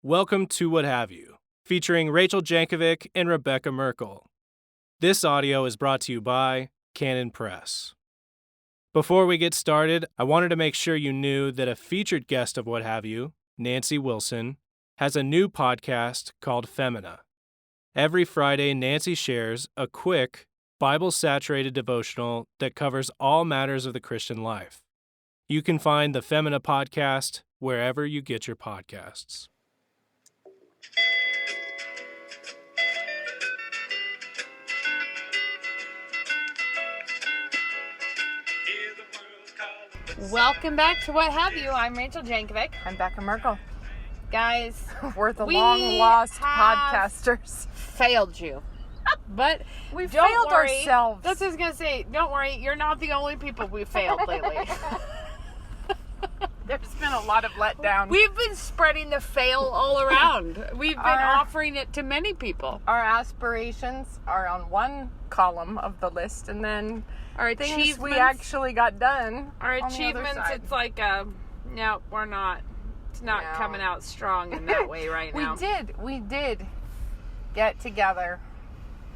Welcome to What Have You, featuring Rachel Jankovic and Rebecca Merkel. This audio is brought to you by Canon Press. Before we get started, I wanted to make sure you knew that a featured guest of What Have You, Nancy Wilson, has a new podcast called Femina. Every Friday, Nancy shares a quick, Bible-saturated devotional that covers all matters of the Christian life. You can find the Femina podcast wherever you get your podcasts. Welcome back to What Have You. I'm Rachel Jankovic. I'm Becca Merkel. Guys, We're the long-lost podcasters. Failed you. But We don't failed worry. ourselves. That's what I was going to say. Don't worry. You're not the only people we failed lately. There's been a lot of letdown. We've been spreading the fail all around. We've been offering it to many people. Our aspirations are on one column of the list, and then Our things achievements, we actually got done. our on the other achievements, side. it's like, no, we're not. It's not No. coming out strong in that way right now. We did get together.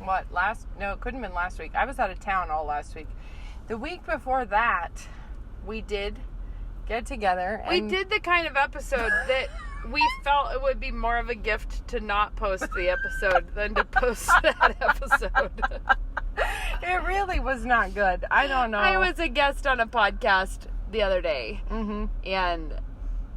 It couldn't have been last week. I was out of town all last week. The week before that, we did get together. We And did the kind of episode that we felt it would be more of a gift to not post the episode than to post that episode. It really was not good. I don't know. I was a guest on a podcast the other day, and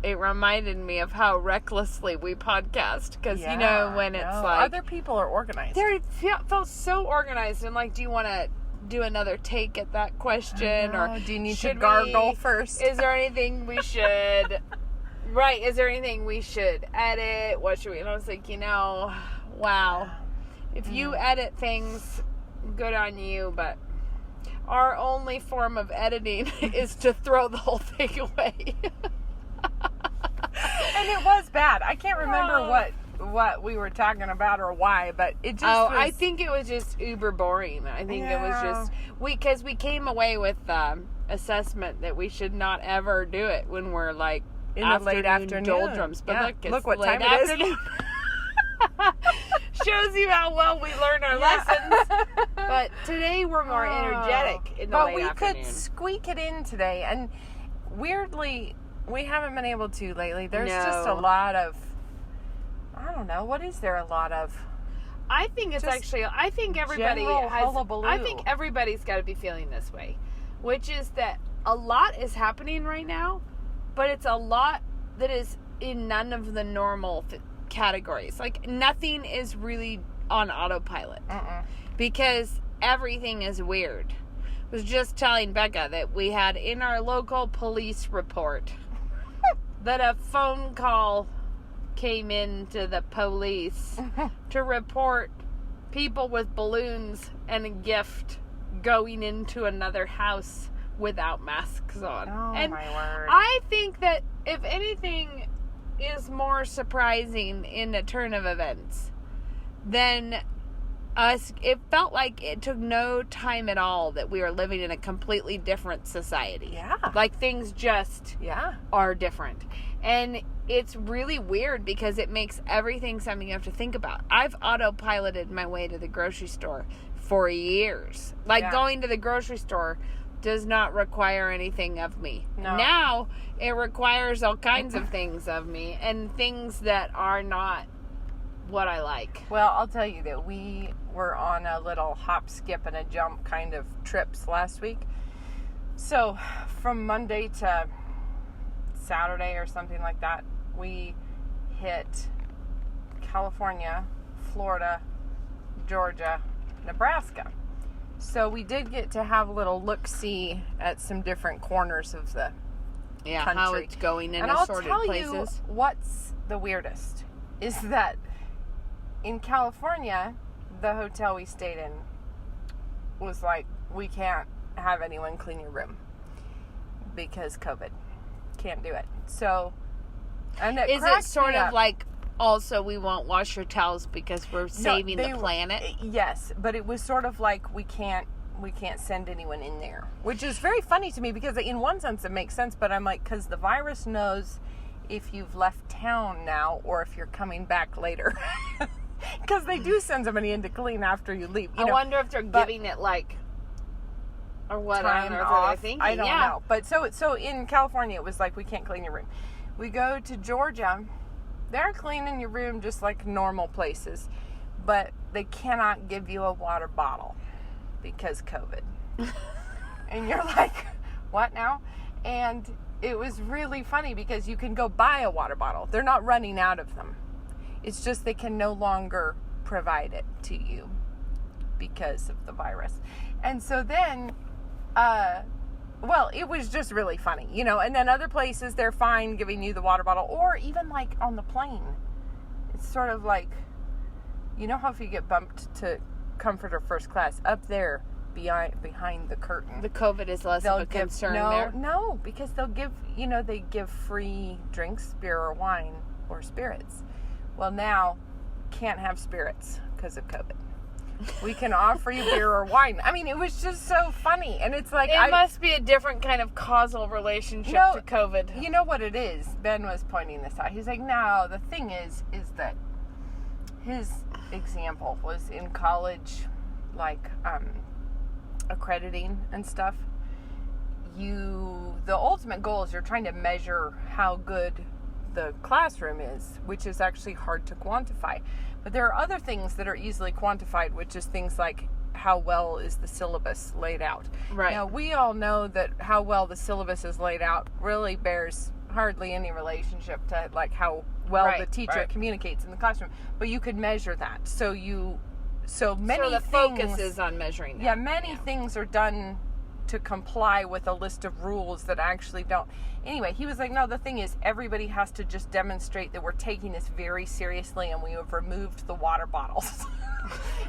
it reminded me of how recklessly we podcast. Because, you know, when it's like... Other people are organized. They felt so organized. And like, do you want to do another take at that question? Or do you need to should gargle first? Is there anything we should... Right, is there anything we should edit? What should we... And I was like, wow. If you edit things, good on you, but our only form of editing is to throw the whole thing away. And it was bad. I can't remember what we were talking about or why, but it just was... I think it was just uber boring. I think it was just... Because we came away with assessment that we should not ever do it when we're like in the late afternoon doldrums. But look what late time it is. afternoon. Shows you how well we learn our lessons. But today we're more energetic in the late afternoon. But we could squeak it in today, and weirdly, we haven't been able to lately. There's just a lot of... I don't know. What is there a lot of? I think it's actually... I think everybody general has... hullabaloo. I think everybody's got to be feeling this way. Which is that a lot is happening right now, but it's a lot that is in none of the normal categories. Like, nothing is really on autopilot. Because everything is weird. I was just telling Becca that we had in our local police report that a phone call came in to the police to report people with balloons and a gift going into another house without masks on. Oh, and my word. I think that if anything is more surprising in a turn of events than us, it felt like it took no time at all that we are living in a completely different society. Yeah. Like, things just are different. And it's really weird because it makes everything something you have to think about. I've autopiloted my way to the grocery store for years. Like, going to the grocery store does not require anything of me. No. Now, it requires all kinds of things of me, and things that are not what I like. Well, I'll tell you that we were on a little hop, skip, and a jump kind of trips last week. So, from Monday to Saturday or something like that, we hit California, Florida, Georgia, Nebraska. So we did get to have a little look-see at some different corners of the country. How it's going in and I'll assorted tell places. you what's the weirdest is that in California, the hotel we stayed in was like, we can't have anyone clean your room because COVID. Can't do it. So, and it is it cracked sort me of up. like, also, we won't wash your towels because we're saving the planet? Yes, but it was sort of like we can't send anyone in there, which is very funny to me because in one sense it makes sense, but I'm like, because the virus knows if you've left town now or if you're coming back later. Because they do send somebody in to clean after you leave. I wonder if they're giving it like, or what? Time I off. think. I don't know. But so in California, it was like, we can't clean your room. We go to Georgia. They're cleaning your room just like normal places. But they cannot give you a water bottle because COVID. And you're like, what now? And it was really funny because you can go buy a water bottle. They're not running out of them. It's just they can no longer provide it to you because of the virus. And so then, it was just really funny, you know. And then other places, they're fine giving you the water bottle. Or even like on the plane. It's sort of like, you know how if you get bumped to comfort or first class, up there behind the curtain, the COVID is less of a concern there? No, because they'll give, they give free drinks, beer or wine or spirits. Well, now, can't have spirits because of COVID. We can offer you beer or wine. I mean, it was just so funny. And it's like... It must be a different kind of causal relationship to COVID. You know what it is? Ben was pointing this out. He's like, no, the thing is that his example was in college, like, accrediting and stuff. The ultimate goal is you're trying to measure how good the classroom is, which is actually hard to quantify. But there are other things that are easily quantified, which is things like how well is the syllabus laid out. Right. Now, we all know that how well the syllabus is laid out really bears hardly any relationship to like how well the teacher communicates in the classroom. But you could measure that. So the focus is on measuring that. Yeah, many things are done to comply with a list of rules that actually don't. Anyway, he was like, no, the thing is, everybody has to just demonstrate that we're taking this very seriously and we have removed the water bottles.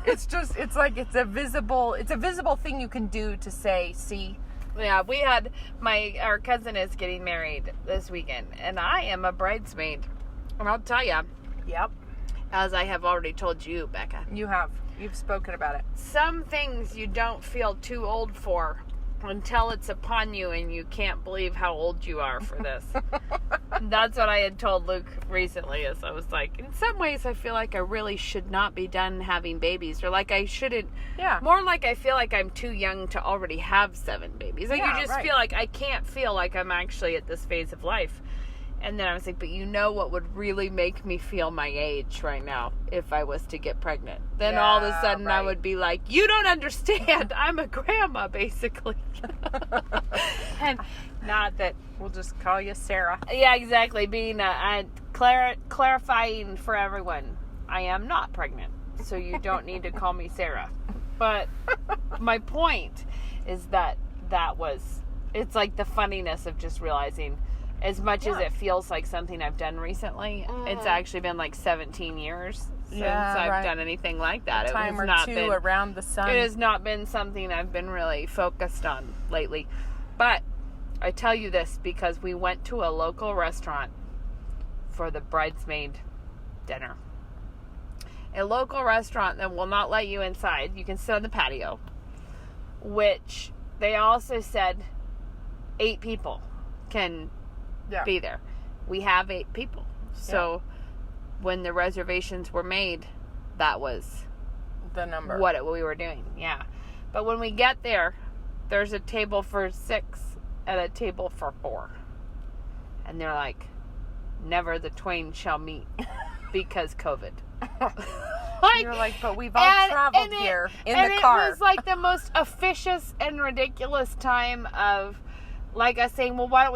It's a visible thing you can do to say, see. Yeah, we had our cousin is getting married this weekend, and I am a bridesmaid. And I'll tell you. Yep. As I have already told you, Becca. You have. You've spoken about it. Some things you don't feel too old for until it's upon you and you can't believe how old you are for this. That's what I had told Luke recently, is I was like, in some ways I feel like I really should not be done having babies, or like I shouldn't. Yeah. More like I feel like I'm too young to already have 7 babies. Like you just feel like I can't feel like I'm actually at this phase of life. And then I was like, but you know what would really make me feel my age right now if I was to get pregnant? Then all of a sudden I would be like, you don't understand. I'm a grandma, basically. And not that... We'll just call you Sarah. Yeah, exactly. Being clarifying for everyone, I am not pregnant. So you don't need to call me Sarah. But my point is that it's like the funniness of just realizing... As much as it feels like something I've done recently, it's actually been like 17 years since I've done anything like that. A time or two around the sun. It has not been something I've been really focused on lately. But I tell you this because we went to a local restaurant for the bridesmaid dinner. A local restaurant that will not let you inside. You can sit on the patio. Which they also said 8 people can... be there. We have 8 people. So when the reservations were made, that was the number. What we were doing. Yeah. But when we get there, there's a table for 6 and a table for 4. And they're like, never the twain shall meet because COVID. You're like, but we've all traveled here in the car. And it was like the most officious and ridiculous time of like us saying, well, why don't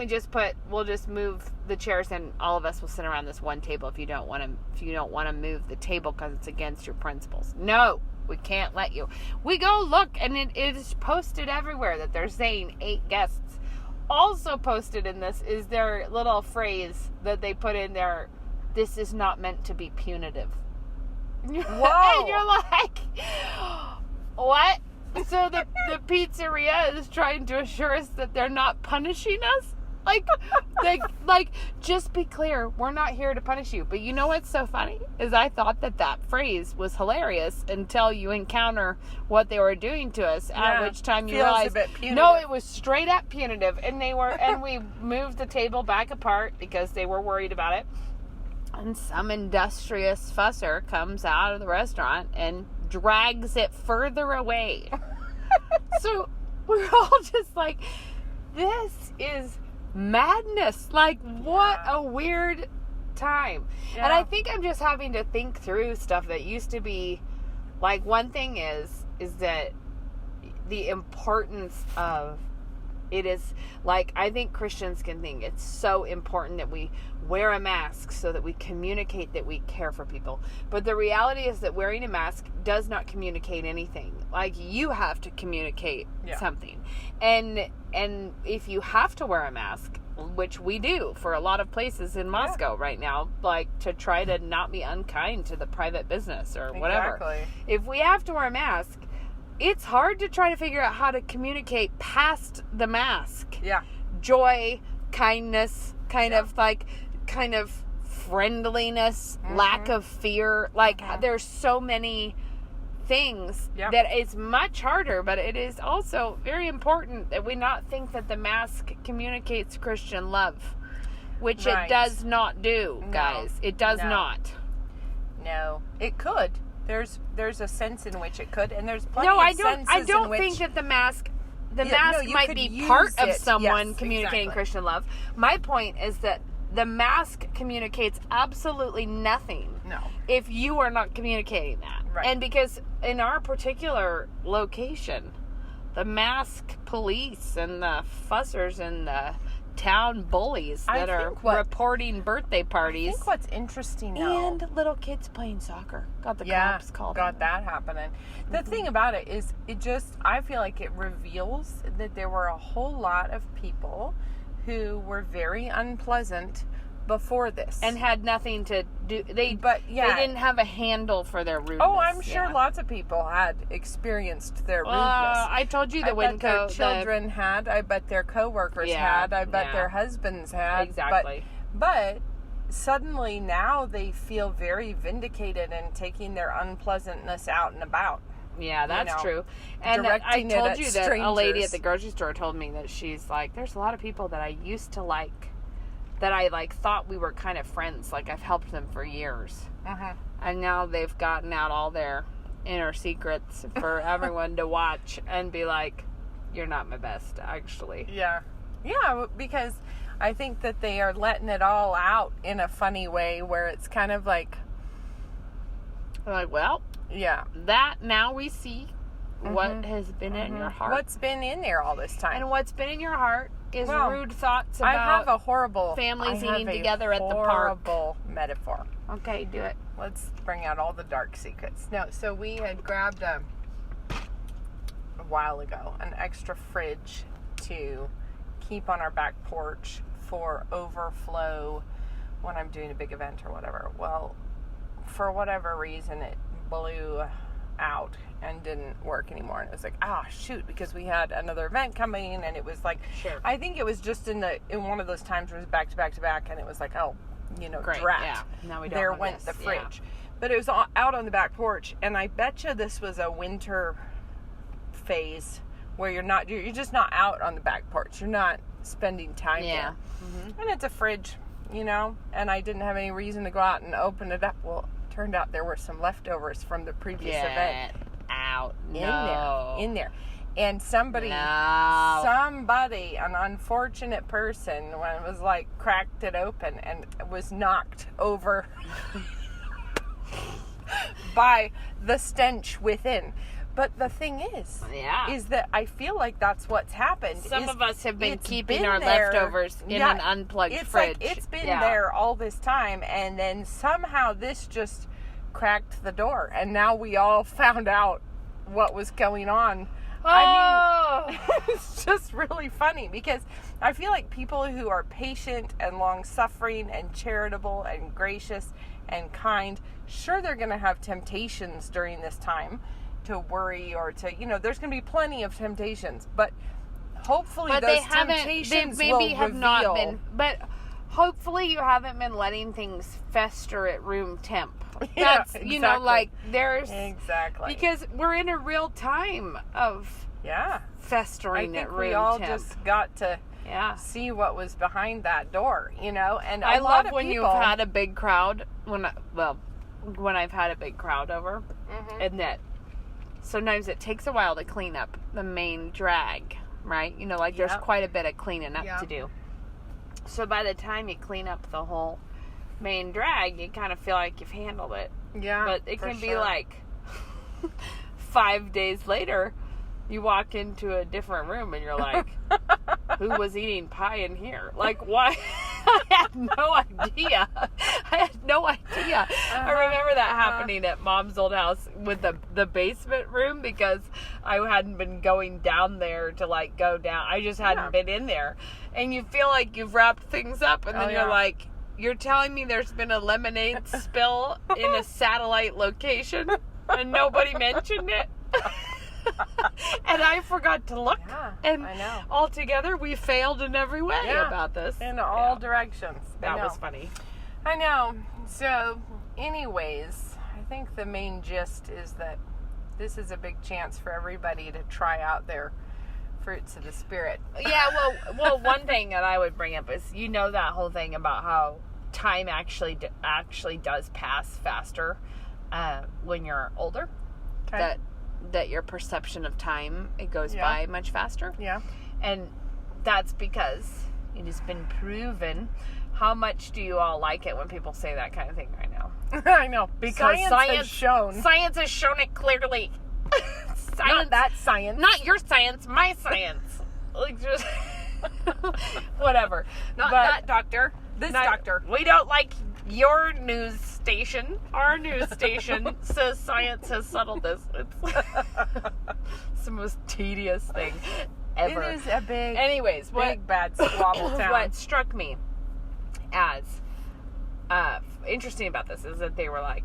we'll just move the chairs and all of us will sit around this one table if you don't want to move the table because it's against your principles. No, we can't let you. We go look and it is posted everywhere that they're saying 8 guests. Also posted in this is their little phrase that they put in there, this is not meant to be punitive. Whoa. And you're like, what? So the pizzeria is trying to assure us that they're not punishing us? like, just be clear. We're not here to punish you. But you know what's so funny is I thought that phrase was hilarious until you encounter what they were doing to us. At which time you realize, no, it was straight up punitive, and we moved the table back apart because they were worried about it. And some industrious fusser comes out of the restaurant and drags it further away. So we're all just like, this is madness. Like, what a weird time. Yeah. And I think I'm just having to think through stuff that used to be, like, one thing is that the importance of it is, like, I think Christians can think it's so important that we wear a mask so that we communicate that we care for people. But the reality is that wearing a mask does not communicate anything. Like, you have to communicate something. And if you have to wear a mask, which we do for a lot of places in Moscow right now, like, to try to not be unkind to the private business or whatever. Exactly. If we have to wear a mask, it's hard to try to figure out how to communicate past the mask. Yeah. Joy, kindness, kind of friendliness, lack of fear. Like, there's so many things that it's much harder, but it is also very important that we not think that the mask communicates Christian love, which it does not do, guys. It does not. No, it could. There's a sense in which it could, and there's plenty of senses in which... I don't think that the mask might be part of someone communicating Christian love. My point is that the mask communicates absolutely nothing if you are not communicating that. Right. And because in our particular location, the mask police and the fussers and the town bullies that are reporting birthday parties. I think what's interesting though, and little kids playing soccer. Got the cops called. Got that happening. The thing about it is, I feel like it reveals that there were a whole lot of people who were very unpleasant before this and had nothing to do. They didn't have a handle for their rudeness. Oh, I'm sure lots of people had experienced their rudeness. I told you that when their children had, I bet their coworkers had, I bet their husbands had. Exactly. But suddenly now they feel very vindicated and taking their unpleasantness out and about. Yeah, that's true. And I told you that a lady at the grocery store told me that she's like, there's a lot of people that I used to like, that I thought we were kind of friends. Like, I've helped them for years. And now they've gotten out all their inner secrets for everyone to watch and be like, you're not my best, actually. Yeah. Yeah, because I think that they are letting it all out in a funny way where it's kind of like, well, that now we see what has been in your heart. What's been in there all this time. And what's been in your heart is rude thoughts about families eating together at the park. Horrible metaphor. Okay, do it. Let's bring out all the dark secrets. No, so we had grabbed a while ago an extra fridge to keep on our back porch for overflow when I'm doing a big event or whatever. Well, for whatever reason, it blew out and didn't work anymore, and it was like, shoot, because we had another event coming, and it was like, I think it was just in one of those times where it was back to back to back, and it was like, great. drat. Yeah. Now we don't there have went this. the fridge. But it was out on the back porch, and I bet you this was a winter phase where you're just not out on the back porch. You're not spending time there. And it's a fridge, and I didn't have any reason to go out and open it up. Well, turned out there were some leftovers from the previous event in there, and somebody, an unfortunate person, when it was like cracked it open and was knocked over by the stench within. But the thing is that I feel like that's what's happened. Some of us have been keeping our leftovers in an unplugged fridge. Like it's been there all this time, and then somehow this just cracked the door, and now we all found out what was going on. I mean, it's just really funny because I feel like people who are patient and long-suffering and charitable and gracious and kind, sure, they're going to have temptations during this time to worry or to, there's going to be plenty of temptations, but hopefully but those they haven't. They temptations maybe will have reveal. not been. But hopefully you haven't been letting things fester at room temp. Yeah, That's you know, exactly. like there's Exactly. because we're in a real time of Yeah. I festering think at room we all temp. just got to Yeah. see what was behind that door, you know. And I a lot love of when people, you've had a big crowd. When I've had a big crowd over, and that sometimes it takes a while to clean up the main drag, right? You know, like there's Yep. quite a bit of cleaning up Yep. to do. So by the time you clean up the whole main drag, you kind of feel like you've handled it. yeah, But it for can be sure. like 5 days later, you walk into a different room and you're like, who was eating pie in here? Like, why? I had no idea. I remember that happening at Mom's old house with the basement room because I hadn't been going down there to like go down. I just hadn't been in there. And you feel like you've wrapped things up and then you're like, you're telling me there's been a lemonade spill in a satellite location and nobody mentioned it? And I forgot to look. Yeah, and I know. altogether, we failed in every way about this. In all directions. That was funny. I know. So, anyways, I think the main gist is that this is a big chance for everybody to try out their fruits of the Spirit. Yeah, well, one thing that I would bring up is, you know, that whole thing about how time actually does pass faster when you're older. Okay. That your perception of time, it goes by much faster. Yeah. And that's because it has been proven. How much do you all like it when people say that kind of thing right now? I know. Because science has shown. Science has shown it clearly. Not that science. Not your science, my science. Like, just whatever. Not But that doctor. This doctor. We don't like your news station. Our news station says science has settled this. It's the most tedious thing ever. It is a big, Anyways, big bad squabble town. what struck me as interesting about this is that they were like,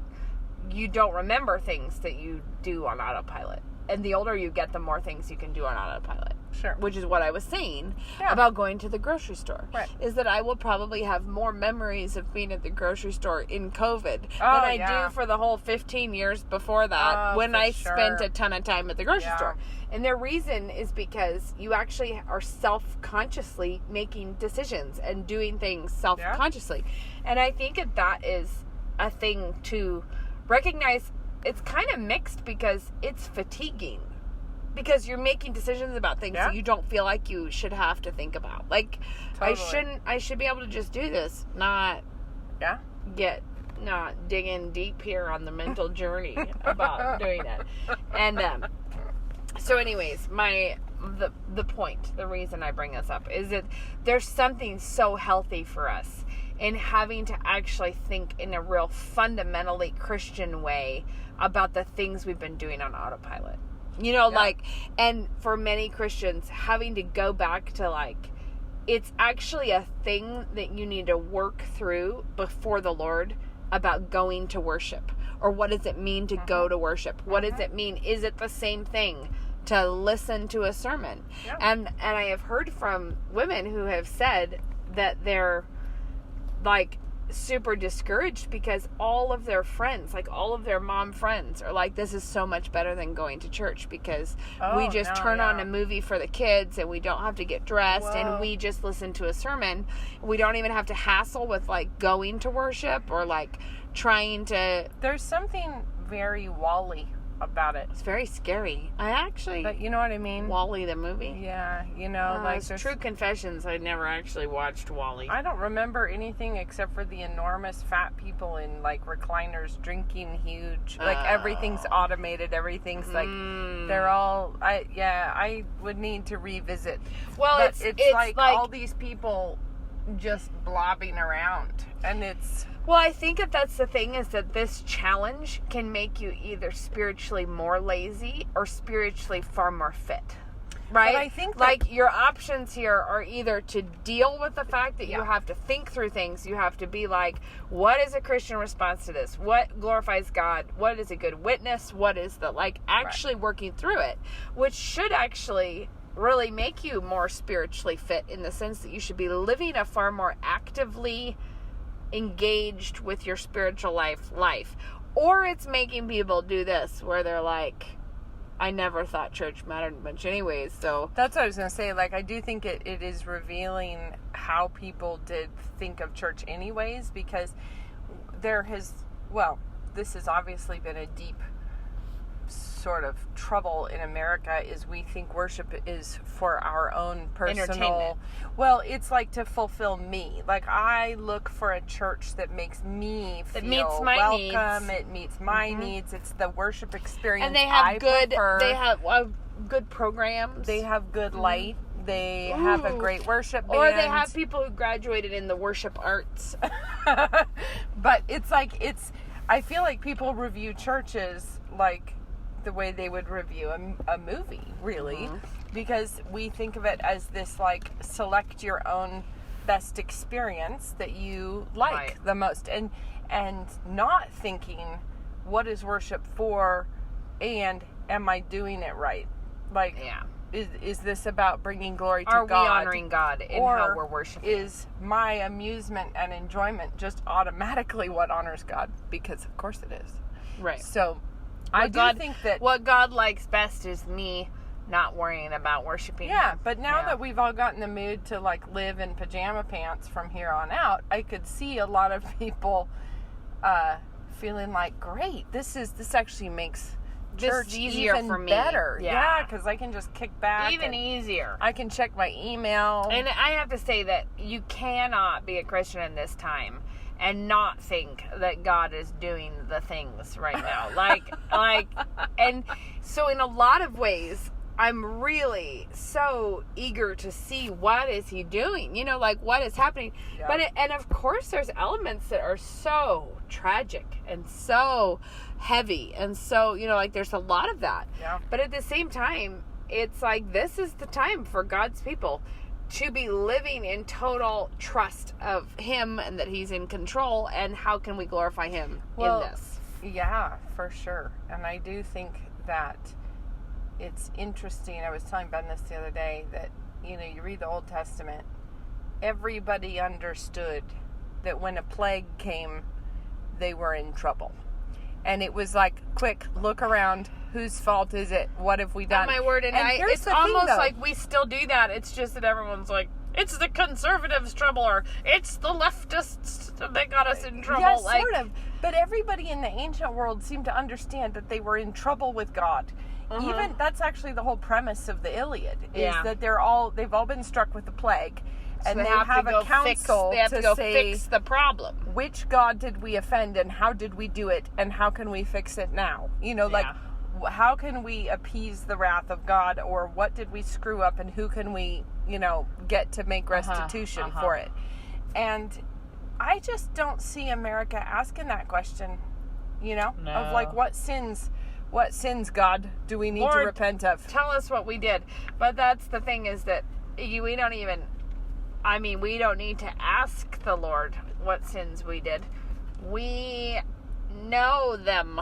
you don't remember things that you do on autopilot. And the older you get, the more things you can do on autopilot. Sure. Which is what I was saying Yeah. about going to the grocery store. Right. Is that I will probably have more memories of being at the grocery store in COVID than Oh, I yeah. do for the whole 15 years before that when for I sure. spent a ton of time at the grocery Yeah. store. And their reason is because you actually are self-consciously making decisions and doing things self-consciously. And I think that is a thing to recognize. It's kind of mixed because it's fatiguing. Because you're making decisions about things that you don't feel like you should have to think about. Like, Totally. I should be able to just do this, not digging deep here on the mental journey about doing it. And so anyways, the point, the reason I bring this up is that there's something so healthy for us in having to actually think in a real fundamentally Christian way about the things we've been doing on autopilot. You know, like, and for many Christians, having to go back to, like, it's actually a thing that you need to work through before the Lord about going to worship. Or what does it mean to go to worship? What does it mean? Is it the same thing to listen to a sermon? Yeah. And I have heard from women who have said that they're, like, super discouraged because all of their friends, like all of their mom friends, are like, this is so much better than going to church because we just turn on a movie for the kids and we don't have to get dressed and we just listen to a sermon. We don't even have to hassle with like going to worship or like trying to. There's something very Wall-E about it. It's very scary. I actually, But you know what I mean? Wall-E the movie. Yeah, you know, like It's there's True Confessions. I never actually watched Wall-E. I don't remember anything except for the enormous fat people in like recliners drinking huge. Like everything's automated. Everything's like they're all. I would need to revisit. Well, But it's like all these people just blobbing around, and it's. Well, I think that's the thing is that this challenge can make you either spiritually more lazy or spiritually far more fit. Right? But I think that, like your options here are either to deal with the fact that you have to think through things. You have to be like, what is a Christian response to this? What glorifies God? What is a good witness? What is the, like, actually working through it, which should actually really make you more spiritually fit, in the sense that you should be living a far more actively engaged with your spiritual life. Or it's making people do this where they're like, I never thought church mattered much anyways, so. That's what I was going to say. Like, I do think it is revealing how people did think of church anyways, because this has obviously been a deep sort of trouble in America, is we think worship is for our own personal entertainment. Well, it's like to fulfill me. Like, I look for a church that makes me feel meets my welcome. needs. It meets my needs. It's the worship experience. And they have prefer. They have good programs. They have good light. They have a great worship band. Or they have people who graduated in the worship arts. But it's like, I feel like people review churches like the way they would review a movie, really, because we think of it as this, like, select your own best experience that you like the most, and not thinking, what is worship for, and am I doing it right? Like, is this about bringing glory to God? Are we honoring God in how we're worshiping? Is my amusement and enjoyment just automatically what honors God? Because of course it is. Right. So I think that what God likes best is me not worrying about worshiping Him. But now that we've all gotten the mood to, like, live in pajama pants from here on out, I could see a lot of people feeling like, great, this actually makes church easier even for me. better. Yeah, because I can just kick back. Even easier. I can check my email. And I have to say that you cannot be a Christian in this time and not think that God is doing the things right now. And so in a lot of ways, I'm really so eager to see what is He doing, what is happening. Yeah. But and of course there's elements that are so tragic and so heavy, and so, there's a lot of that. Yeah. But at the same time, it's like, this is the time for God's people to be living in total trust of Him and that He's in control, and how can we glorify Him in this? Yeah, for sure. And I do think that it's interesting. I was telling Ben this the other day, that, you read the Old Testament, everybody understood that when a plague came, they were in trouble. And it was like, quick, look around. Whose fault is it? What have we done? Oh, my word. And it's almost like we still do that. It's just that everyone's like, it's the conservatives' trouble, or it's the leftists that got us in trouble. Yes, sort of. But everybody in the ancient world seemed to understand that they were in trouble with God. Even that's actually the whole premise of the Iliad, is that they've all been struck with the plague. And so they have a council to go say, fix the problem. Which God did we offend, and how did we do it, and how can we fix it now? How can we appease the wrath of God, or what did we screw up, and who can we, get to make restitution for it? And I just don't see America asking that question, of like, what sins, God, do we need to repent of? Tell us what we did. But that's the thing, is that we don't need to ask the Lord what sins we did. We know them.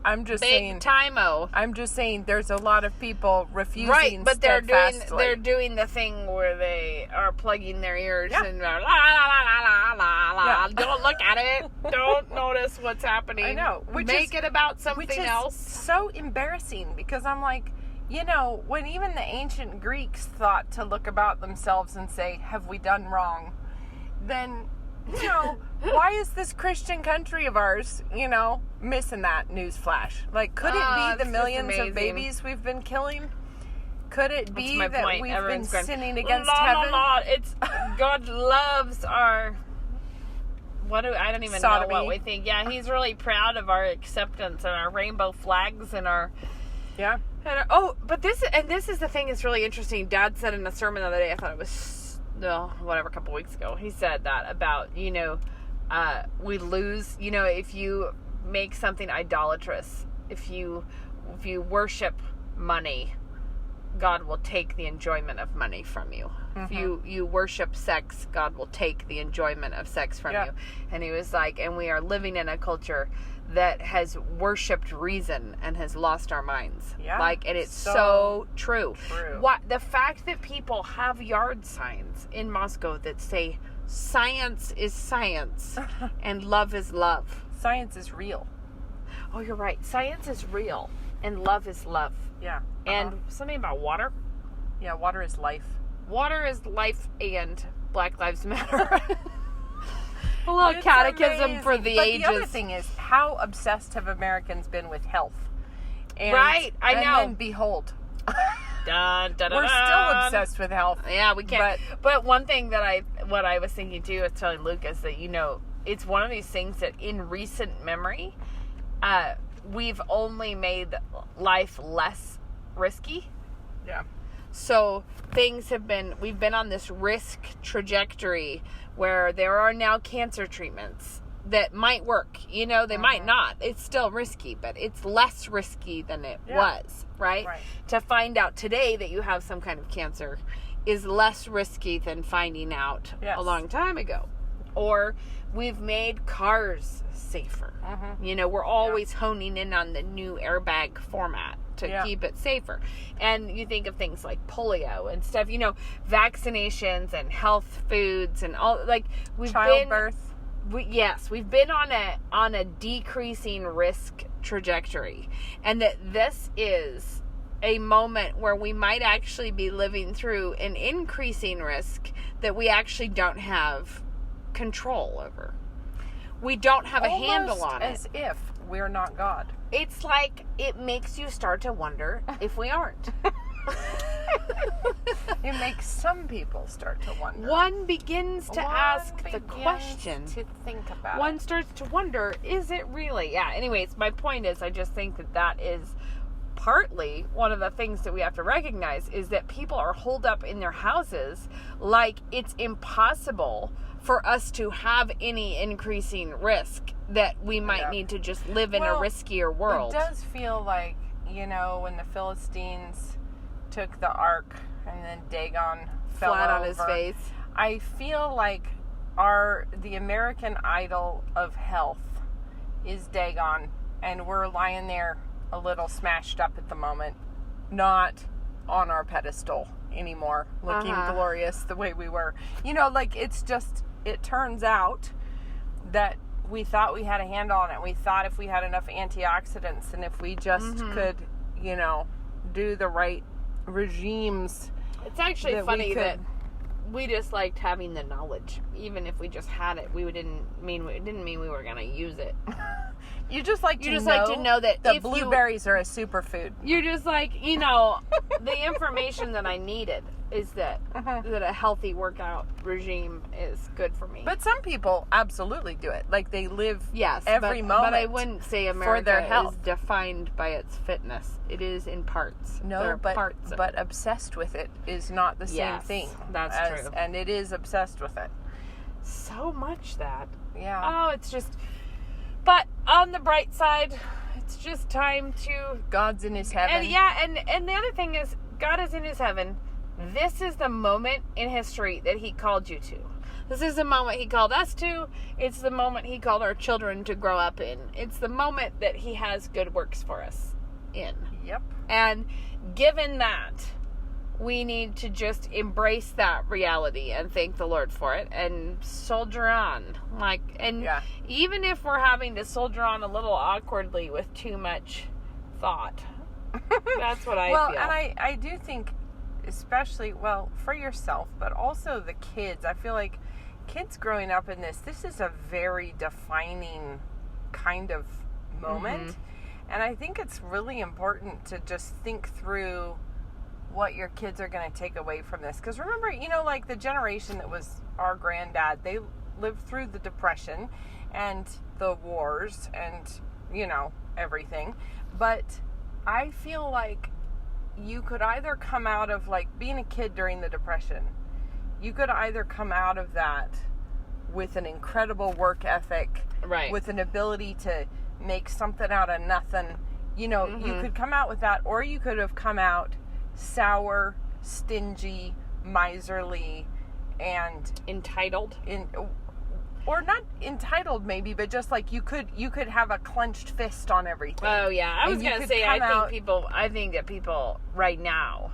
I'm just saying, I'm just saying, there's a lot of people refusing. Right, but they're steadfastly. doing the thing where they are plugging their ears and la la la la la la. Yeah. Don't look at it. Don't notice what's happening. I know. Make it about something else. So embarrassing, because I'm like, when even the ancient Greeks thought to look about themselves and say, have we done wrong? Then, why is this Christian country of ours, missing that newsflash? Like, could it be the millions of babies we've been killing? Could it be that we've been sinning against heaven? It's God loves our... I don't even know what we think. Yeah, He's really proud of our acceptance and our rainbow flags and our... Yeah. But this is the thing that's really interesting. Dad said in a sermon the other day, I thought it was, a couple weeks ago, he said that about, we lose, if you make something idolatrous, if you worship money, God will take the enjoyment of money from you. If you worship sex, God will take the enjoyment of sex from you. And he was like, and we are living in a culture that has worshipped reason and has lost our minds. Yeah. Like, and it's so true. True. The fact that people have yard signs in Moscow that say science is science and love is love. Science is real. Oh, you're right. Science is real and love is love. Yeah. And something about water. Yeah, water is life. Water is life and Black Lives Matter. A little It's catechism amazing. for the but ages. The other thing is, how obsessed have Americans been with health? And, Right, I know. And then behold, Dun, dun, dun, we're still dun. obsessed with health. Yeah, we can't. But one thing that what I was thinking too, was telling Lucas that, it's one of these things that in recent memory, we've only made life less risky. Yeah. So we've been on this risk trajectory where there are now cancer treatments that might work. They might not. It's still risky, but it's less risky than it was, right? To find out today that you have some kind of cancer is less risky than finding out a long time ago. Or we've made cars safer. We're always honing in on the new airbag format to keep it safer. And you think of things like polio and stuff, vaccinations and health foods and all, like Childbirth. We've been on a decreasing risk trajectory, and that this is a moment where we might actually be living through an increasing risk that we actually don't have control over. We don't have a handle on it. As if we're not God. It's like it makes you start to wonder if we aren't. It makes some people start to wonder. One begins to ask the begins question. to think about One it. starts to wonder, is it really? Yeah, anyways, my point is, I just think that is partly one of the things that we have to recognize is that people are holed up in their houses like it's impossible for us to have any increasing risk, that we might need to just live in a riskier world. It does feel like, when the Philistines took the ark and then Dagon fell Flat on over, his face. I feel like the American idol of health is Dagon, and we're lying there a little smashed up at the moment, not on our pedestal anymore, looking glorious the way we were. It's just, it turns out that we thought we had a handle on it. We thought if we had enough antioxidants and if we just could, do the right regimes. It's actually funny that we just liked having the knowledge. Even if we just had it, it didn't mean we were going to use it. You just like to know that the blueberries are a superfood. You're just like, the information that I needed is that a healthy workout regime is good for me. But some people absolutely do it. Like they live every moment. But I wouldn't say America for their health. is defined by its fitness. It is in parts. No, but obsessed with it is not the same thing. That's true. And it is obsessed with it. So much that. Yeah. Oh, it's just... But on the bright side, it's just time to... God's in his heaven. And the other thing is, God is in his heaven. This is the moment in history that he called you to. This is the moment he called us to. It's the moment he called our children to grow up in. It's the moment that he has good works for us in. Yep. And given that, we need to just embrace that reality and thank the Lord for it and soldier on. Even if we're having to soldier on a little awkwardly with too much thought. That's what I feel. Well, and I do think, especially, for yourself, but also the kids. I feel like kids growing up in this is a very defining kind of moment. And I think it's really important to just think through what your kids are going to take away from this. Because remember, the generation that was our granddad, they lived through the Depression and the wars and, everything. But I feel like you could either come out of, being a kid during the Depression, you could either come out of that with an incredible work ethic, right, with an ability to make something out of nothing. You could come out with that, or you could have come out sour, stingy, miserly, and entitled. Or not entitled maybe, but just like you could have a clenched fist on everything. Oh yeah, I was And you gonna could say come out- I think that people right now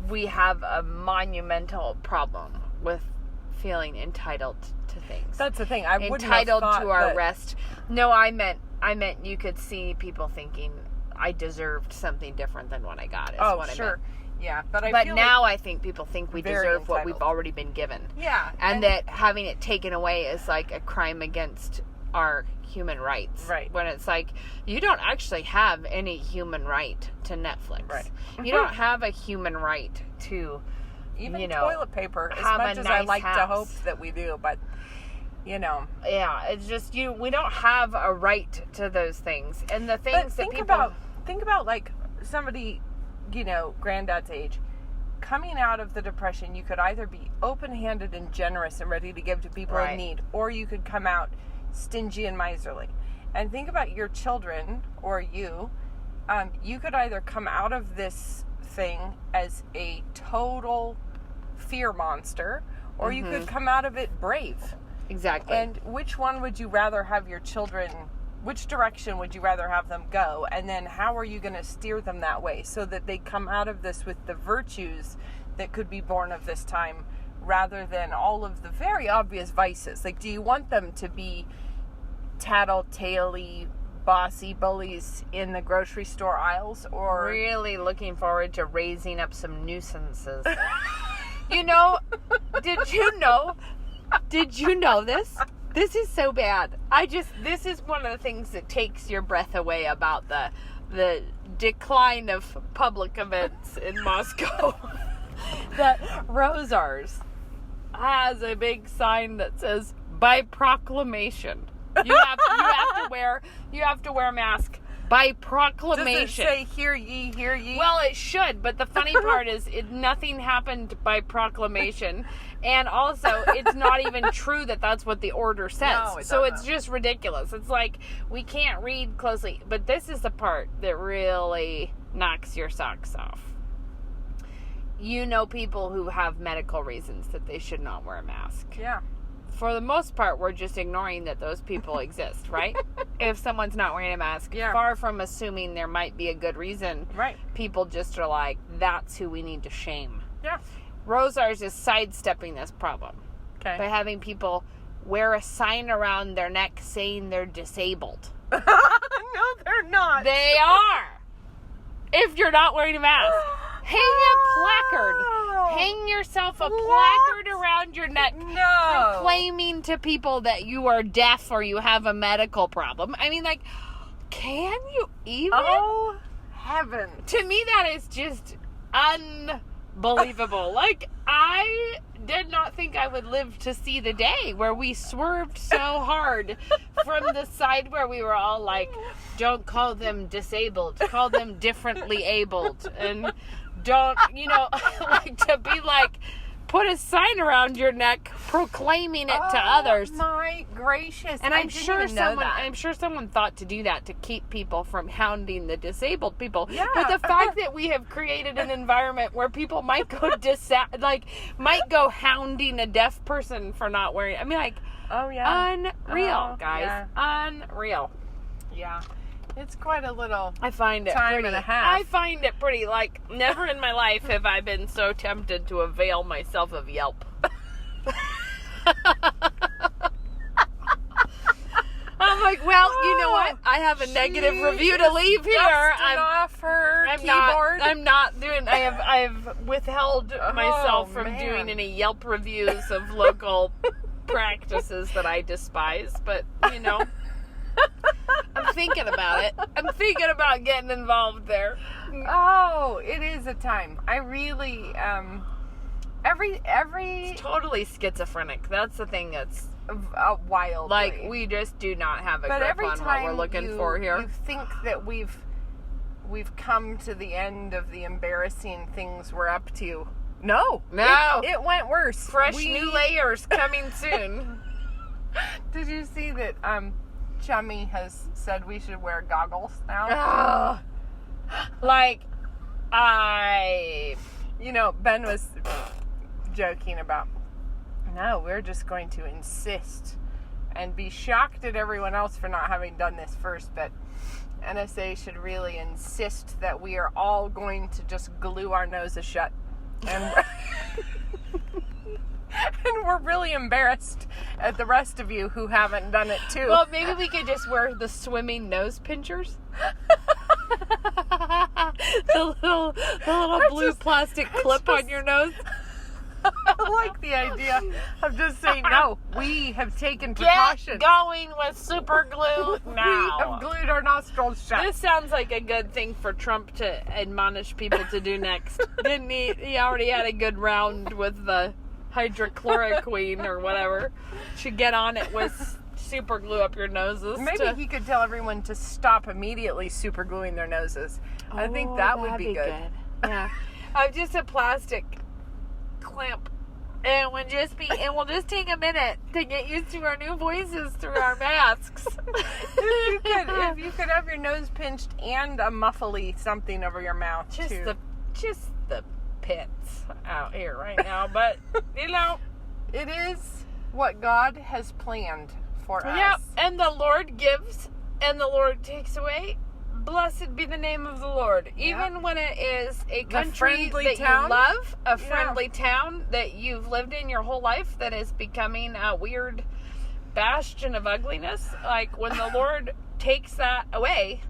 we have a monumental problem with feeling entitled to things. That's the thing. I wouldn't have entitled thought to our that- rest. No, I meant you could see people thinking I deserved something different than what I got. Is Oh, what sure. I meant. Yeah, but I But feel now like, I think people think we very deserve what we've entitled. already been given. yeah, And that having it taken away is like a crime against our human rights. Right. When it's like, you don't actually have any human right to Netflix. Right. You don't have a human right to, even you know, toilet paper, as have a much as I nice like to house. hope that we do, but yeah, it's just we don't have a right to those things. And the things But that think people... about like somebody, granddad's age, coming out of the Depression. You could either be open-handed and generous and ready to give to people Right. in need, or you could come out stingy and miserly. And think about your children or you. You could either come out of this thing as a total fear monster, or you could come out of it brave. Exactly. And which one would you rather have your children, which direction would you rather have them go? And then how are you going to steer them that way so that they come out of this with the virtues that could be born of this time rather than all of the very obvious vices? Like, do you want them to be tattletale-y, bossy bullies in the grocery store aisles, or... really looking forward to raising up some nuisances. Did you know this? This is so bad. This is one of the things that takes your breath away about the decline of public events in Moscow. That Rosars has a big sign that says, by proclamation. You have to wear a mask by proclamation. Does it say, hear ye, hear ye? Well, it should, but the funny part is nothing happened by proclamation. And also, it's not even true that that's what the order says. No, so it's doesn't. just ridiculous. It's like, we can't read closely. But this is the part that really knocks your socks off. People who have medical reasons that they should not wear a mask. Yeah. For the most part, we're just ignoring that those people exist, right? If someone's not wearing a mask, Yeah. far from assuming there might be a good reason, Right. people just are like, that's who we need to shame. Yeah. Rosars is sidestepping this problem by Okay. having people wear a sign around their neck saying they're disabled. No, they're not. They are! If you're not wearing a mask. Hang a placard. Hang yourself a placard around your neck. No. Proclaiming to people that you are deaf or you have a medical problem. I mean, like, can you even? Oh, heaven. To me, that is just unbelievable. Like, I did not think I would live to see the day where we swerved so hard from the side where we were all like, don't call them disabled, call them differently abled. And don't, like, to be like, put a sign around your neck proclaiming it to others. My gracious. And I I'm didn't sure even know that. I'm sure someone thought to do that to keep people from hounding the disabled people. Yeah. But the fact that we have created an environment where people might go might go hounding a deaf person for not wearing, I mean, like, Oh, yeah. unreal, Oh, guys. yeah. Unreal. Yeah. It's quite a little... I find it Time pretty, and a half. I find it pretty, like, never in my life have I been so tempted to avail myself of Yelp. I'm like, well, you know what? I have a negative She review to leave here. dusting off her keyboard. I'm not doing. I've withheld myself from man. doing any Yelp reviews of local practices that I despise. But I'm thinking about it. I'm thinking about getting involved there. Oh, it is a time. I really, every It's totally schizophrenic. That's the thing that's wildly. like, we just do not have a but grip every on time what we're looking for here. you think that we've come to the end of the embarrassing things we're up to. No, it went worse. Fresh new layers coming soon. Did you see that? Chummy has said we should wear goggles now. Like, Ben was joking about, no, we're just going to insist and be shocked at everyone else for not having done this first, but NSA should really insist that we are all going to just glue our noses shut. And and we're really embarrassed at the rest of you who haven't done it too. Well, maybe we could just wear the swimming nose pinchers. the little blue plastic clip on your nose. I like the idea of just saying, no, we have taken precautions. Get going with super glue now. We have glued our nostrils shut. This sounds like a good thing for Trump to admonish people to do next. Didn't he? He already had a good round with the hydrochloroquine or whatever. Should get on it with super glue up your noses. Maybe he could tell everyone to stop immediately super gluing their noses. I think that would be good. Yeah. Just a plastic clamp. And we'll just take a minute to get used to our new voices through our masks. if you could have your nose pinched and a muffly something over your mouth too. Just the pits out here right now, but it is what God has planned for us. Yeah, and the Lord gives and the Lord takes away. Blessed be the name of the Lord. Even when it is a country that you love, a friendly town that you've lived in your whole life that is becoming a weird bastion of ugliness, like when the Lord takes that away,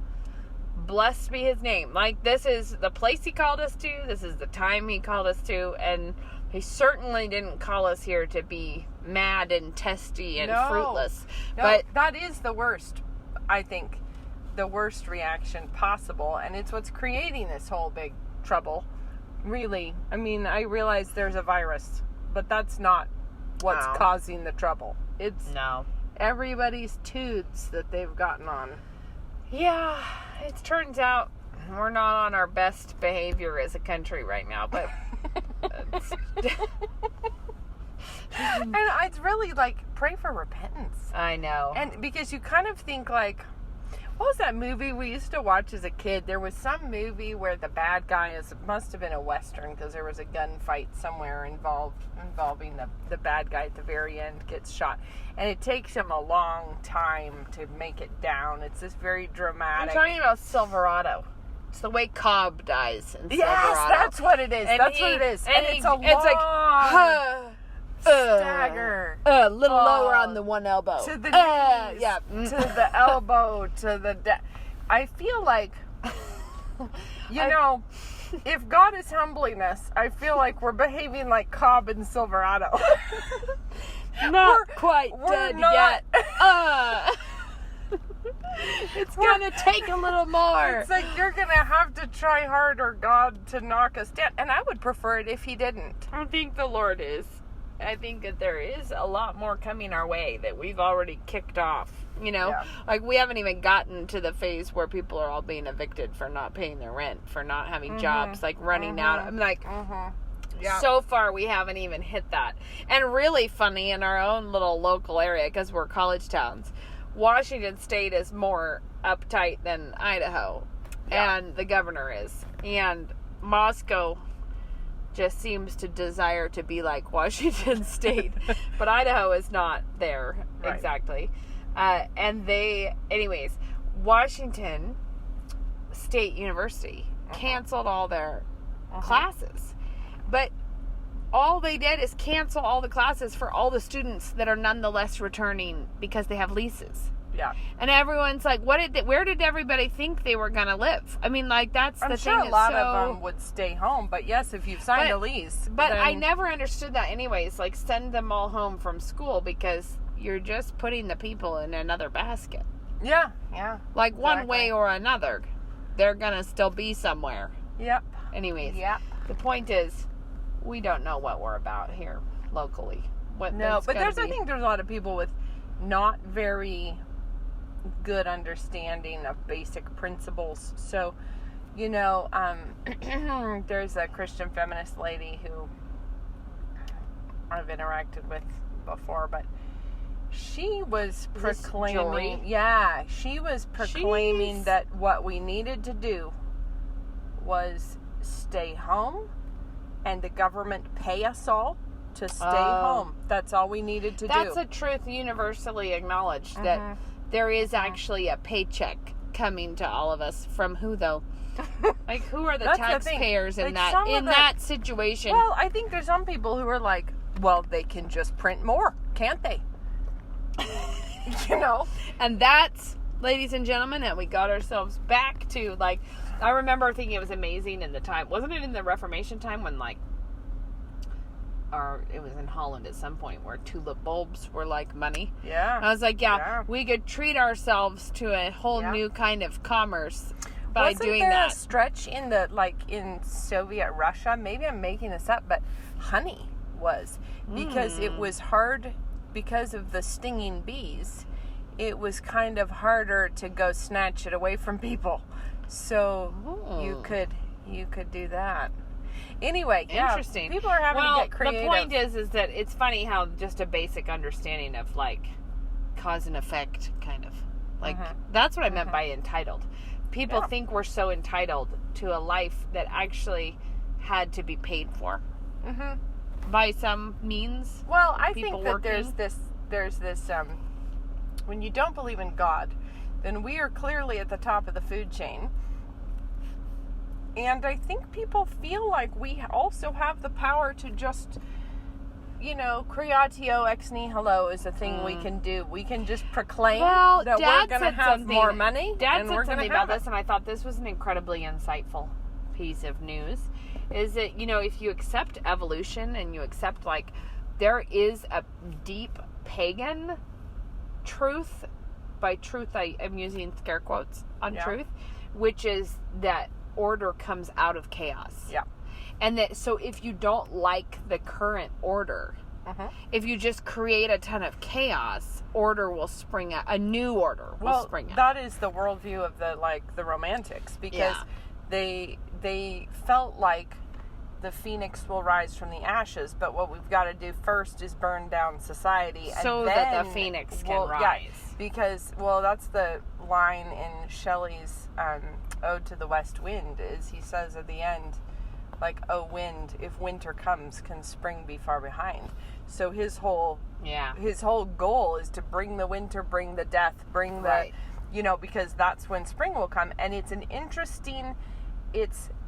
blessed be his name. Like, this is the place he called us to, this is the time he called us to, and he certainly didn't call us here to be mad and testy and fruitless. No, but that is the worst, I think. The worst reaction possible, and it's what's creating this whole big trouble, really. I mean, I realize there's a virus, but that's not what's causing the trouble. It's everybody's tooths that they've gotten on. Yeah, it turns out we're not on our best behavior as a country right now, but and it's really like, pray for repentance. I know. And because you kind of think like, what was that movie we used to watch as a kid? There was some movie where the bad guy must have been a Western, because there was a gunfight somewhere involving the bad guy at the very end gets shot. And it takes him a long time to make it down. It's this very dramatic. I'm talking about Silverado. It's the way Cobb dies in Silverado. Yes, that's what it is. And what it is. And it's like, stagger. A little lower on the one elbow. To the knees. Yeah. To the elbow. To the... I feel like, if God is humbling us, I feel like we're behaving like Cobb and Silverado. Not quite dead yet. It's gonna take a little more. It's like you're gonna have to try harder, God, to knock us down. And I would prefer it if he didn't. I think the Lord is. I think that there is a lot more coming our way that we've already kicked off. Like we haven't even gotten to the phase where people are all being evicted for not paying their rent, for not having jobs, like running out. I'm like, so far we haven't even hit that. And really funny, in our own little local area, because we're college towns, Washington State is more uptight than Idaho, and the governor is. And Moscow just seems to desire to be like Washington State, but Idaho is not there exactly. Anyways, Washington State University canceled all their classes, but all they did is cancel all the classes for all the students that are nonetheless returning because they have leases. Yeah. And everyone's like, where did everybody think they were going to live? I mean, like, that's the thing. I'm sure a lot of them would stay home, but yes, if you've signed a lease. But I never understood that anyways. Like, send them all home from school, because you're just putting the people in another basket. Yeah. Like, one way or another, they're going to still be somewhere. Yep. Anyways. Yep. The point is, we don't know what we're about here locally. I think there's a lot of people with not very good understanding of basic principles. So, there's a Christian feminist lady who I've interacted with before, but she was proclaiming, that what we needed to do was stay home and the government pay us all to stay home. That's all we needed to do. That's a truth universally acknowledged, that there is actually a paycheck coming to all of us. From who, though? Like, who are the taxpayers in that situation? Well, I think there's some people who are like, well, they can just print more, can't they? You know? And that's, ladies and gentlemen, that we got ourselves back to, like, I remember thinking it was amazing in the time. Wasn't it in the Reformation time when, like, or it was in Holland at some point where tulip bulbs were like money? Yeah. I was like, we could treat ourselves to a whole new kind of commerce by doing that. Wasn't there a stretch in the, like, in Soviet Russia? Maybe I'm making this up, but honey was. Because it was hard, because of the stinging bees, it was kind of harder to go snatch it away from people. So you could do that. Anyway, interesting. People are having to get creative. The point is that it's funny how just a basic understanding of, like, cause and effect, kind of. Like, that's what I meant by entitled. People think we're so entitled to a life that actually had to be paid for by some means. Well, I think that there's this when you don't believe in God, then we are clearly at the top of the food chain. And I think people feel like we also have the power to just, creatio ex nihilo is a thing we can do. We can just proclaim that we're going to have more money. Dad said something about this, and I thought this was an incredibly insightful piece of news. Is that, if you accept evolution and you accept, like, there is a deep pagan truth, by truth I'm using scare quotes on truth, which is that order comes out of chaos. Yeah. And that, so if you don't like the current order, if you just create a ton of chaos, order will spring out. A new order will spring out. That is the worldview of the Romantics, because they felt like the phoenix will rise from the ashes, but what we've got to do first is burn down society, so and that the phoenix can rise. Yeah, because that's the line in Shelley's Ode to the West Wind. Is he says at the end, like, "Oh wind, if winter comes, can spring be far behind?" So his whole goal is to bring the winter, bring the death, bring the because that's when spring will come. And it's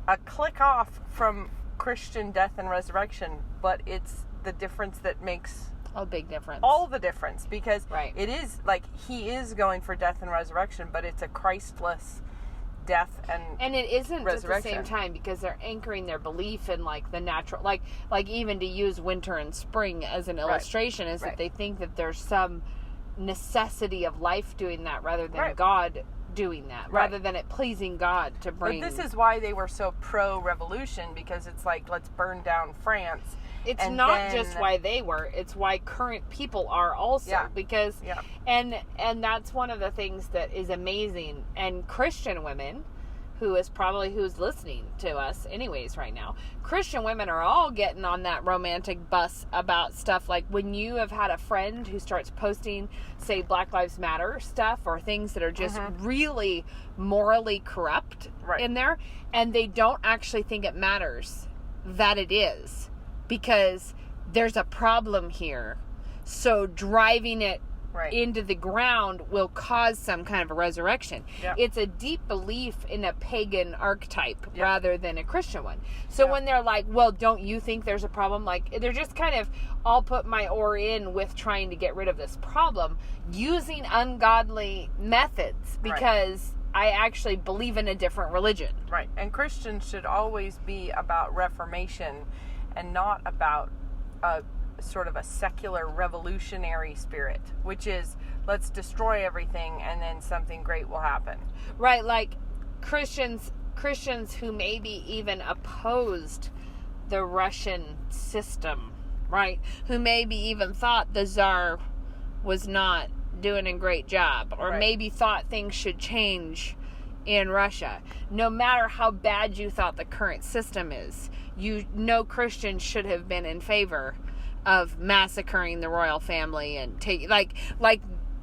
a click off from Christian death and resurrection, but it's the difference that makes a big difference. All the difference, because it is like he is going for death and resurrection, but it's a Christless death and it isn't at the same time, because they're anchoring their belief in, like, the natural, like even to use winter and spring as an illustration, is that they think that there's some necessity of life doing that rather than God doing that, rather than it pleasing God to bring. But this is why they were so pro-revolution, because it's like, let's burn down France. It's not just why they were, it's why current people are also, because and that's one of the things that is amazing. And Christian women, who's listening to us anyways right now, Christian women are all getting on that romantic bus about stuff like, when you have had a friend who starts posting, say, Black Lives Matter stuff, or things that are just really morally corrupt in there, and they don't actually think it matters that it is, because there's a problem here. So driving it into the ground will cause some kind of a resurrection. Yep. It's a deep belief in a pagan archetype rather than a Christian one. So when they're like, well, don't you think there's a problem? Like, they're just kind of, I'll put my oar in with trying to get rid of this problem using ungodly methods, because I actually believe in a different religion. Right. And Christians should always be about reformation and not about sort of a secular revolutionary spirit, which is, let's destroy everything and then something great will happen. Right, like Christians who maybe even opposed the Russian system, right? Who maybe even thought the Tsar was not doing a great job, or maybe thought things should change in Russia. No matter how bad you thought the current system is, no Christian should have been in favor of massacring the royal family and take like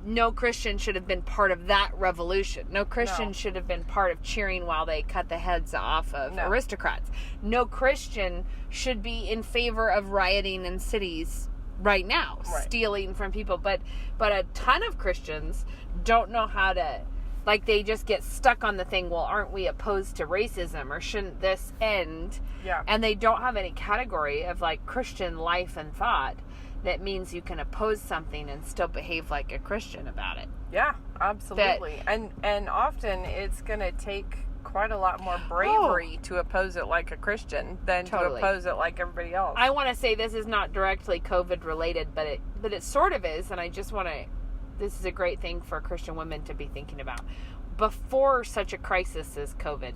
no Christian should have been part of that revolution. No Christian should have been part of cheering while they cut the heads off of aristocrats. No Christian should be in favor of rioting in cities right now, stealing from people. But a ton of Christians don't know how to, like, they just get stuck on the thing, well, aren't we opposed to racism, or shouldn't this end? Yeah. And they don't have any category of, like, Christian life and thought that means you can oppose something and still behave like a Christian about it. Yeah, absolutely. And often it's going to take quite a lot more bravery to oppose it like a Christian than to oppose it like everybody else. I want to say this is not directly COVID related, but it sort of is, and I just want to, this is a great thing for Christian women to be thinking about. Before such a crisis as COVID,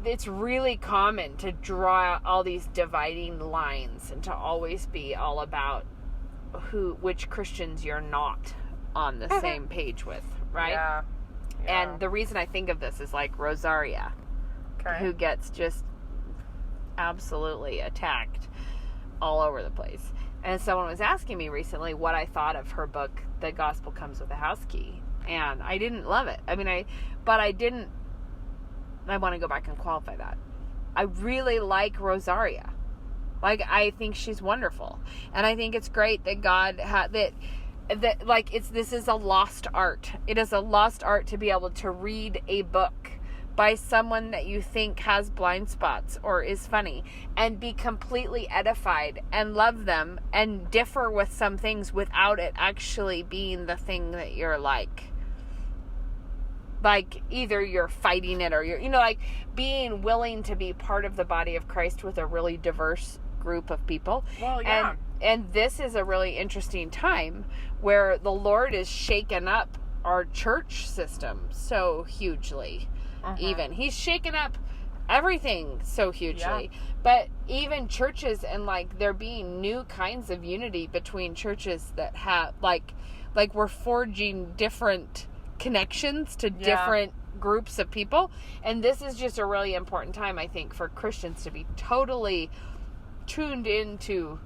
it's really common to draw all these dividing lines and to always be all about which Christians you're not on the same page with, right? Yeah. And the reason I think of this is like Rosaria, who gets just absolutely attacked all over the place. And someone was asking me recently what I thought of her book, The Gospel Comes with a House Key. And I didn't love it. I want to go back and qualify that. I really like Rosaria. Like, I think she's wonderful. And I think it's great that God had that like, this is a lost art. It is a lost art to be able to read a book by someone that you think has blind spots or is funny and be completely edified and love them and differ with some things without it actually being the thing that you're like either you're fighting it or you're, like, being willing to be part of the body of Christ with a really diverse group of people. Well, yeah. And this is a really interesting time where the Lord is shaken up our church system so hugely. Even He's shaken up everything so hugely. But even churches, and like there being new kinds of unity between churches that have like we're forging different connections to different groups of people. And this is just a really important time, I think, for Christians to be totally tuned into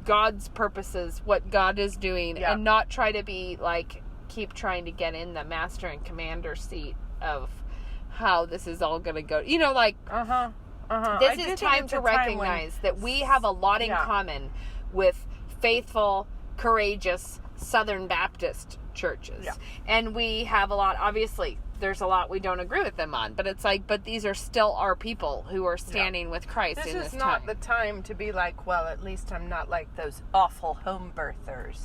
God's purposes, what God is doing, and not try to be like, keep trying to get in the master and commander seat of how this is all going to go. This is time to recognize that we have a lot in common with faithful, courageous Southern Baptist churches. And we have a lot, obviously, there's a lot we don't agree with them on, but it's like, but these are still our people who are standing with Christ in this time. This is not the time to be like, well, at least I'm not like those awful home birthers.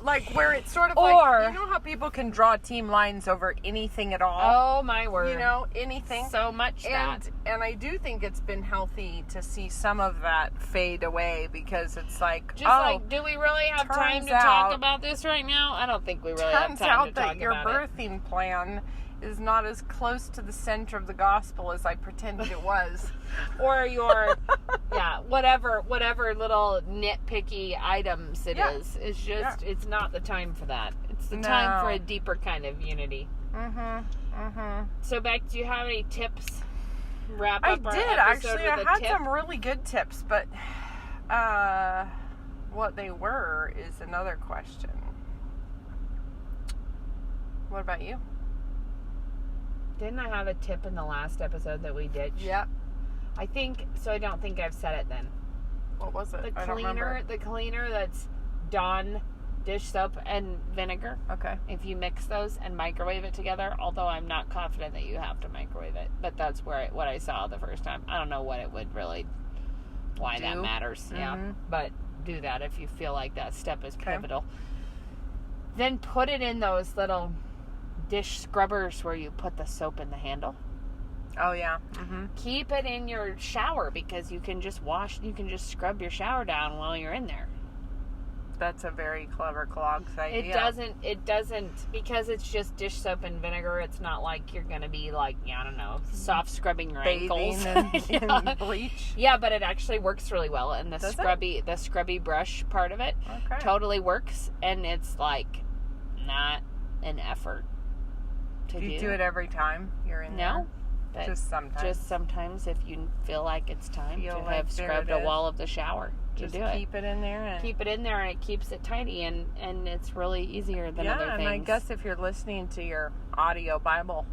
Like where it's sort of like, how people can draw team lines over anything at all. Oh, my word. Anything. So much and I do think it's been healthy to see some of that fade away, because it's like, do we really have time to talk about this right now? I don't think we really have time to talk about it. Turns out that your birthing plan is not as close to the center of the gospel as I pretended it was. Or your, whatever little nitpicky items it is. It's just, it's not the time for that. It's the time for a deeper kind of unity. So, Beck, do you have any tips? Wrap up our episode actually. with I had some really good tips, but what they were is another question. What about you? Didn't I have a tip in the last episode that we ditched? Yep. I think so. I don't think I've said it then. What was it? The cleaner that's Dawn dish soap and vinegar. Okay. If you mix those and microwave it together, although I'm not confident that you have to microwave it, but that's what I saw the first time. I don't know what it would really, why that matters. Yeah, but do that if you feel like that step is pivotal. Then put it in those little dish scrubbers where you put the soap in the handle. Oh, yeah. Keep it in your shower, because you can just scrub your shower down while you're in there. That's a very clever clogs idea. It doesn't, because it's just dish soap and vinegar, it's not like you're going to be like, soft scrubbing your ankles. in bleach. Yeah, but it actually works really well. And the scrubby brush part of it totally works. And it's like not an effort to do. Do you do it every time you're in there? No. But just sometimes. Just sometimes if you feel like it's time to have scrubbed a wall of the shower. You Just do it. keep it in there. And Keep it in there, and it keeps it tidy, and it's really easier than other things. and I guess if you're listening to your audio Bible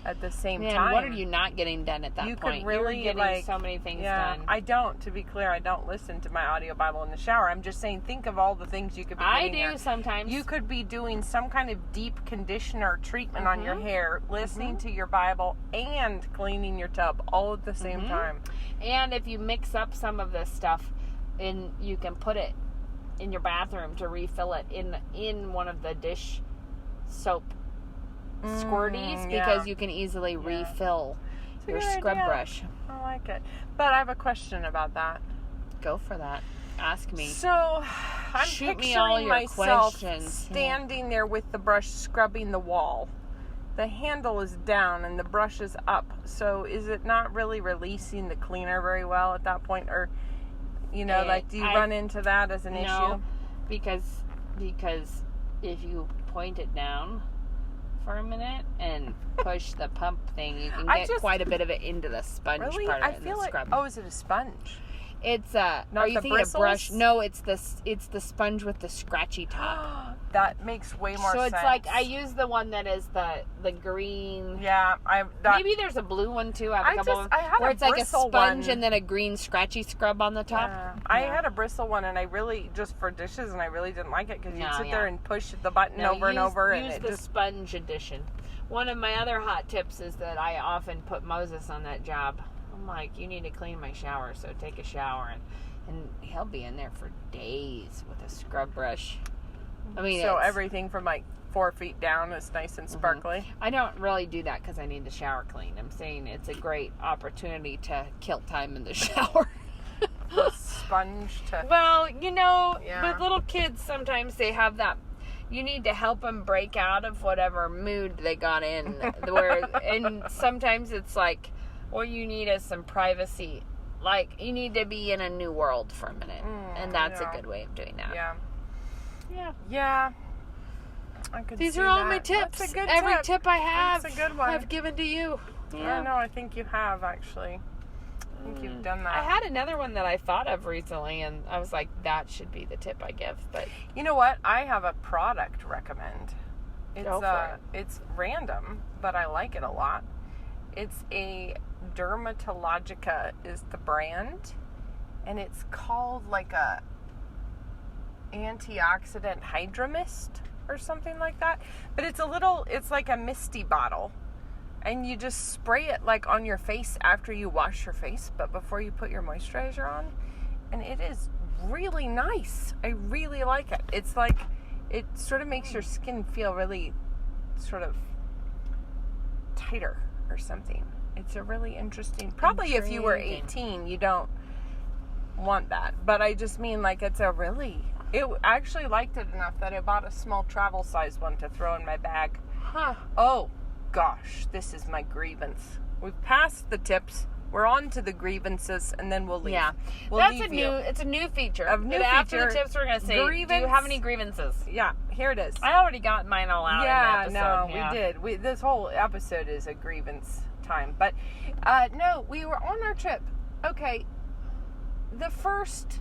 at the same Man, time, what are you not getting done at that you point? could really You're getting so many things done. I don't. To be clear, I don't listen to my audio Bible in the shower. I'm just saying, think of all the things you could be doing. I do there. sometimes. You could be doing some kind of deep conditioner treatment on your hair, listening to your Bible, and cleaning your tub all at the same time. And if you mix up some of this stuff, you can put it in your bathroom to refill it in one of the dish soap squirties, because you can easily refill your scrub brush. I like it. But I have a question about that. Go for that. Ask me. So, I'm Shoot me picturing all your myself questions. standing there with the brush scrubbing the wall. The handle is down and the brush is up. So, is it not really releasing the cleaner very well at that point? Or, do you run into that as an issue? because if you point it down for a minute and push the pump thing, you can get quite a bit of it into the sponge Really? part of I it. feel like, is it a sponge? It's Not are you the thinking bristles? of brush? No, it's the sponge with the scratchy top. That makes way more sense. So it's like, I use the one that is the green. Yeah, Maybe there's a blue one too. I have a couple I had where a it's like a bristle sponge one. and then a green scratchy scrub on the top. I had a bristle one, and I really, just for dishes, and I really didn't like it because you'd sit there and push the button over and over, and use it the just sponge edition. One of my other hot tips is that I often put Moses on that job. I'm like, you need to clean my shower, so take a shower, and he'll be in there for days with a scrub brush. I mean, so everything from like 4 feet down is nice and sparkly. I don't really do that because I need the shower clean. I'm saying it's a great opportunity to kill time in the shower. Sponge to... Well, with little kids, sometimes they have that. You need to help them break out of whatever mood they got in. And sometimes it's like, what you need is some privacy. Like, you need to be in a new world for a minute. And that's a good way of doing that. Yeah. I could These see are all that. my tips. That's a good Every tip. tip I have, That's a good one. I've given to you. I know, I think you have, actually. I think you've done that. I had another one that I thought of recently, and I was like, that should be the tip I give. But you know what? I have a product recommend. Go for it. It's random, but I like it a lot. It's a Dermatologica is the brand, and it's called like a antioxidant hydra mist or something like that. But it's like a misty bottle. And you just spray it like on your face after you wash your face, but before you put your moisturizer on. And it is really nice. I really like it. It's like, it sort of makes your skin feel really sort of tighter or something. It's a really interesting, probably if you were 18, you don't want that. But I just mean like I actually liked it enough that I bought a small travel size one to throw in my bag. Oh, gosh, this is my grievance. We've passed the tips. We're on to the grievances, and then we'll leave. Yeah, it's a new feature. After the tips, we're gonna say, do you have any grievances? Yeah, here it is. I already got mine all out. Yeah, in the episode. we did. This whole episode is a grievance time, but no, we were on our trip. Okay, the first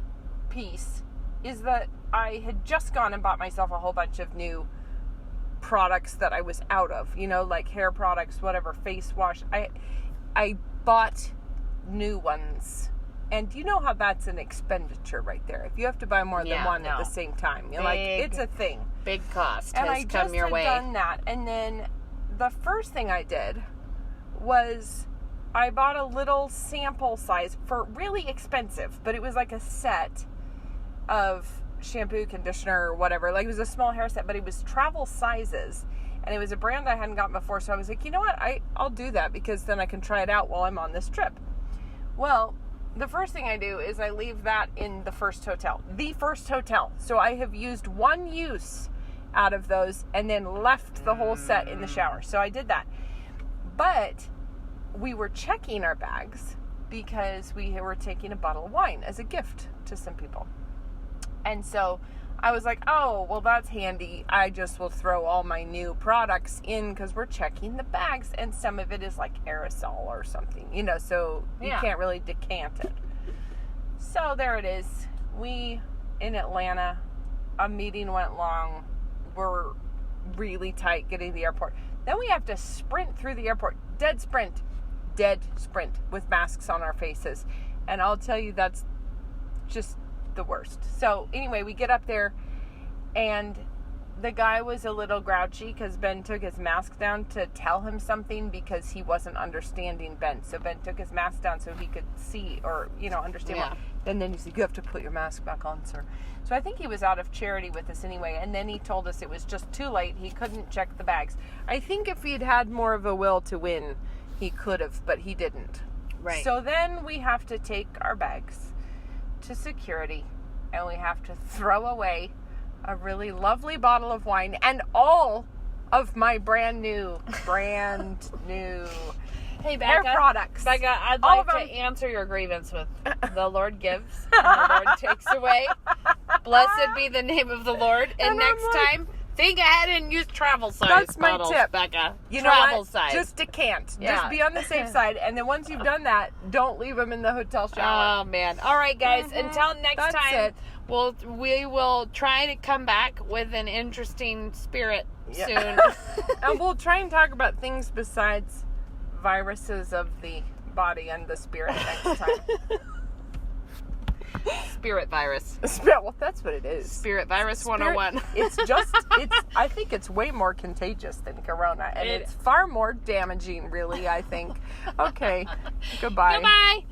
piece is that I had just gone and bought myself a whole bunch of new products that I was out of, like hair products, whatever, face wash. I bought new ones, and you know how that's an expenditure right there. If you have to buy more than one at the same time, it's a thing. Big cost and has I come just your had way. done that, and then the first thing I did was I bought a little sample size for really expensive, but it was like a set of shampoo, conditioner, or whatever. Like, it was a small hair set, but it was travel sizes, and it was a brand I hadn't gotten before. So I was like, you know what, I'll do that, because then I can try it out while I'm on this trip. Well, the first thing I do is I leave that in the first hotel. So I have used one use out of those and then left the whole set in the shower. So I did that. But we were checking our bags because we were taking a bottle of wine as a gift to some people. And so I was like, oh, well, that's handy. I just will throw all my new products in because we're checking the bags, and some of it is like aerosol or something, so you can't really decant it. So there it is. we in Atlanta, a meeting went long. We're really tight getting to the airport. Then we have to sprint through the airport. Dead sprint with masks on our faces. And I'll tell you, that's just the worst. So anyway, we get up there, and the guy was a little grouchy because Ben took his mask down to tell him something because he wasn't understanding Ben. So Ben took his mask down so he could see or, understand. Yeah. And then he said, you have to put your mask back on, sir. So I think he was out of charity with us anyway. And then he told us it was just too late. He couldn't check the bags. I think if he'd had more of a will to win, he could have, but he didn't. Right. So then we have to take our bags to security, and we have to throw away a really lovely bottle of wine and all of my brand new Hey, hair Becca. products. Becca, I'd All like of to them. answer your grievance with the Lord gives and the Lord takes away. Blessed be the name of the Lord. And And I'm next like- time, think ahead and use travel size That's my bottles, tip. Becca. You know Travel what? size. Just decant. Yeah. Just be on the safe side. And then once you've done that, don't leave them in the hotel shower. Oh man! All right, guys. Until next That's time, it. we will try to come back with an interesting spirit Yeah. soon. And we'll try and talk about things besides viruses of the body and the spirit next time. Spirit virus. Well, that's what it is. Spirit virus Spirit- 101. I think it's way more contagious than corona, and It- it's far more damaging, really, I think. Okay. Goodbye. Goodbye.